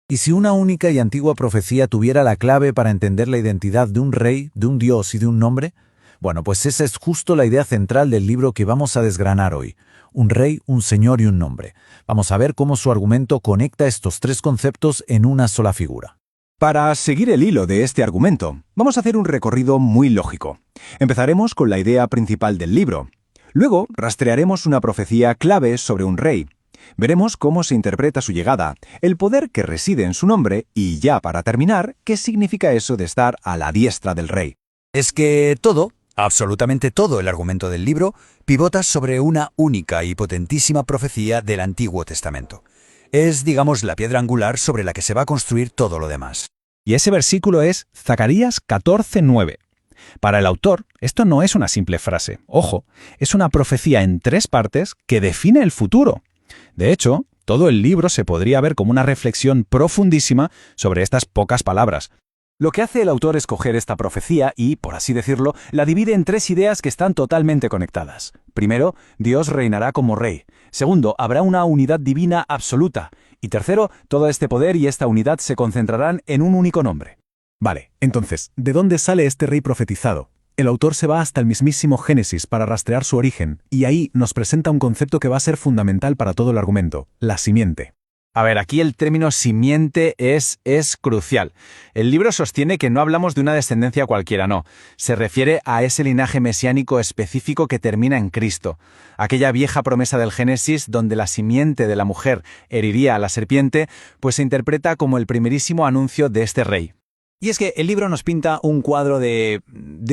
¿Y si una única y antigua profecía tuviera la clave para entender la identidad de un rey, de un dios y de un nombre? Bueno, pues esa es justo la idea central del libro que vamos a desgranar hoy. Un rey, un señor y un nombre. Vamos a ver cómo su argumento conecta estos tres conceptos en una sola figura. Para seguir el hilo de este argumento, vamos a hacer un recorrido muy lógico. Empezaremos con la idea principal del libro. Luego rastrearemos una profecía clave sobre un rey. Veremos cómo se interpreta su llegada, el poder que reside en su nombre y ya para terminar, qué significa eso de estar a la diestra del rey. Es que todo, absolutamente todo el argumento del libro, pivota sobre una única y potentísima profecía del Antiguo Testamento. Es, digamos, la piedra angular sobre la que se va a construir todo lo demás. Y ese versículo es Zacarías 14:9. Para el autor, esto no es una simple frase. Ojo, es una profecía en 3 partes que define el futuro. De hecho, todo el libro se podría ver como una reflexión profundísima sobre estas pocas palabras. Lo que hace el autor es coger esta profecía y, por así decirlo, la divide en 3 ideas que están totalmente conectadas. Primero, Dios reinará como rey. Segundo, habrá una unidad divina absoluta. Y tercero, todo este poder y esta unidad se concentrarán en un único nombre. Vale, entonces, ¿de dónde sale este rey profetizado? El autor se va hasta el mismísimo Génesis para rastrear su origen, y ahí nos presenta un concepto que va a ser fundamental para todo el argumento, la simiente. A ver, aquí el término simiente es crucial. El libro sostiene que no hablamos de una descendencia cualquiera, no. Se refiere a ese linaje mesiánico específico que termina en Cristo. Aquella vieja promesa del Génesis donde la simiente de la mujer heriría a la serpiente, pues se interpreta como el primerísimo anuncio de este rey. Y es que el libro nos pinta un cuadro de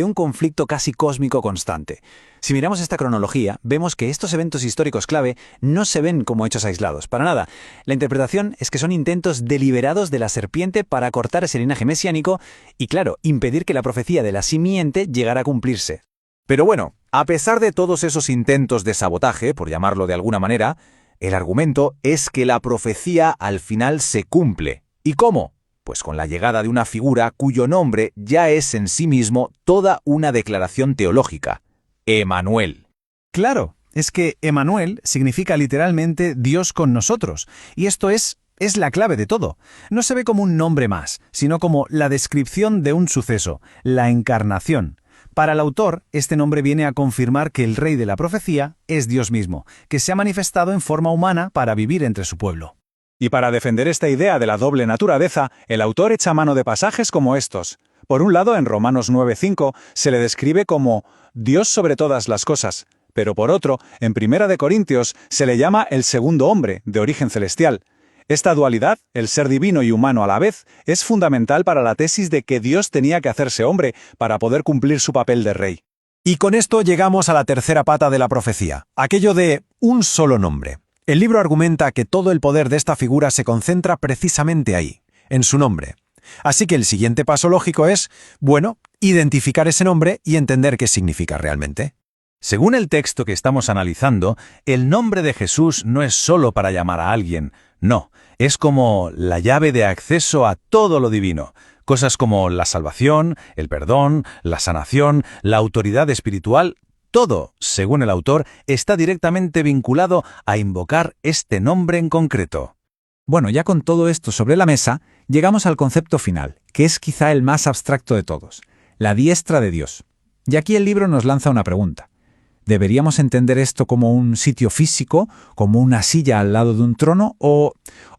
un conflicto casi cósmico constante. Si miramos esta cronología, vemos que estos eventos históricos clave no se ven como hechos aislados, para nada. La interpretación es que son intentos deliberados de la serpiente para cortar ese linaje mesiánico y, claro, impedir que la profecía de la simiente llegara a cumplirse. Pero bueno, a pesar de todos esos intentos de sabotaje, por llamarlo de alguna manera, el argumento es que la profecía al final se cumple. ¿Y cómo? Pues con la llegada de una figura cuyo nombre ya es en sí mismo toda una declaración teológica: Emanuel. Claro, es que Emanuel significa literalmente Dios con nosotros, y esto es la clave de todo. No se ve como un nombre más, sino como la descripción de un suceso, la encarnación. Para el autor, este nombre viene a confirmar que el rey de la profecía es Dios mismo, que se ha manifestado en forma humana para vivir entre su pueblo. Y para defender esta idea de la doble naturaleza, el autor echa mano de pasajes como estos. Por un lado, en Romanos 9:5 se le describe como Dios sobre todas las cosas, pero por otro, en 1 de Corintios se le llama el segundo hombre, de origen celestial. Esta dualidad, el ser divino y humano a la vez, es fundamental para la tesis de que Dios tenía que hacerse hombre para poder cumplir su papel de rey. Y con esto llegamos a la tercera pata de la profecía, aquello de un solo nombre. El libro argumenta que todo el poder de esta figura se concentra precisamente ahí, en su nombre. Así que el siguiente paso lógico es, bueno, identificar ese nombre y entender qué significa realmente. Según el texto que estamos analizando, el nombre de Jesús no es solo para llamar a alguien, no, es como la llave de acceso a todo lo divino. Cosas como la salvación, el perdón, la sanación, la autoridad espiritual. Todo, según el autor, está directamente vinculado a invocar este nombre en concreto. Bueno, ya con todo esto sobre la mesa, llegamos al concepto final, que es quizá el más abstracto de todos, la diestra de Dios. Y aquí el libro nos lanza una pregunta. ¿Deberíamos entender esto como un sitio físico, como una silla al lado de un trono, o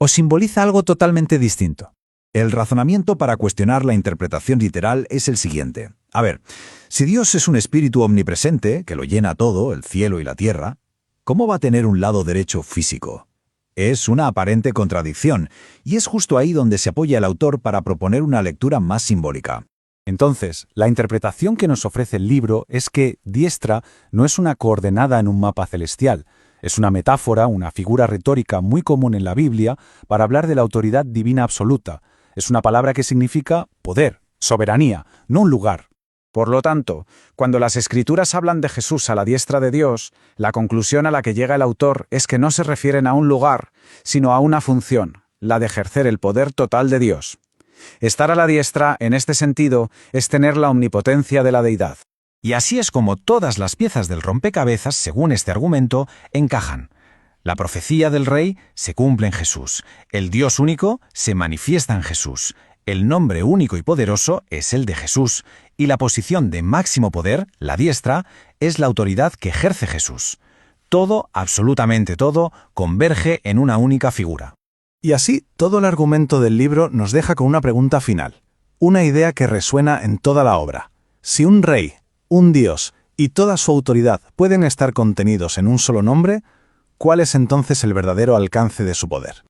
simboliza algo totalmente distinto? El razonamiento para cuestionar la interpretación literal es el siguiente. A ver, si Dios es un espíritu omnipresente, que lo llena todo, el cielo y la tierra, ¿cómo va a tener un lado derecho físico? Es una aparente contradicción, y es justo ahí donde se apoya el autor para proponer una lectura más simbólica. Entonces, la interpretación que nos ofrece el libro es que diestra no es una coordenada en un mapa celestial, es una metáfora, una figura retórica muy común en la Biblia para hablar de la autoridad divina absoluta. Es una palabra que significa poder, soberanía, no un lugar. Por lo tanto, cuando las Escrituras hablan de Jesús a la diestra de Dios, la conclusión a la que llega el autor es que no se refieren a un lugar, sino a una función, la de ejercer el poder total de Dios. Estar a la diestra, en este sentido, es tener la omnipotencia de la deidad. Y así es como todas las piezas del rompecabezas, según este argumento, encajan. La profecía del Rey se cumple en Jesús. El Dios único se manifiesta en Jesús. El nombre único y poderoso es el de Jesús. Y la posición de máximo poder, la diestra, es la autoridad que ejerce Jesús. Todo, absolutamente todo, converge en una única figura. Y así, todo el argumento del libro nos deja con una pregunta final. Una idea que resuena en toda la obra. Si un rey, un dios y toda su autoridad pueden estar contenidos en un solo nombre, ¿cuál es entonces el verdadero alcance de su poder?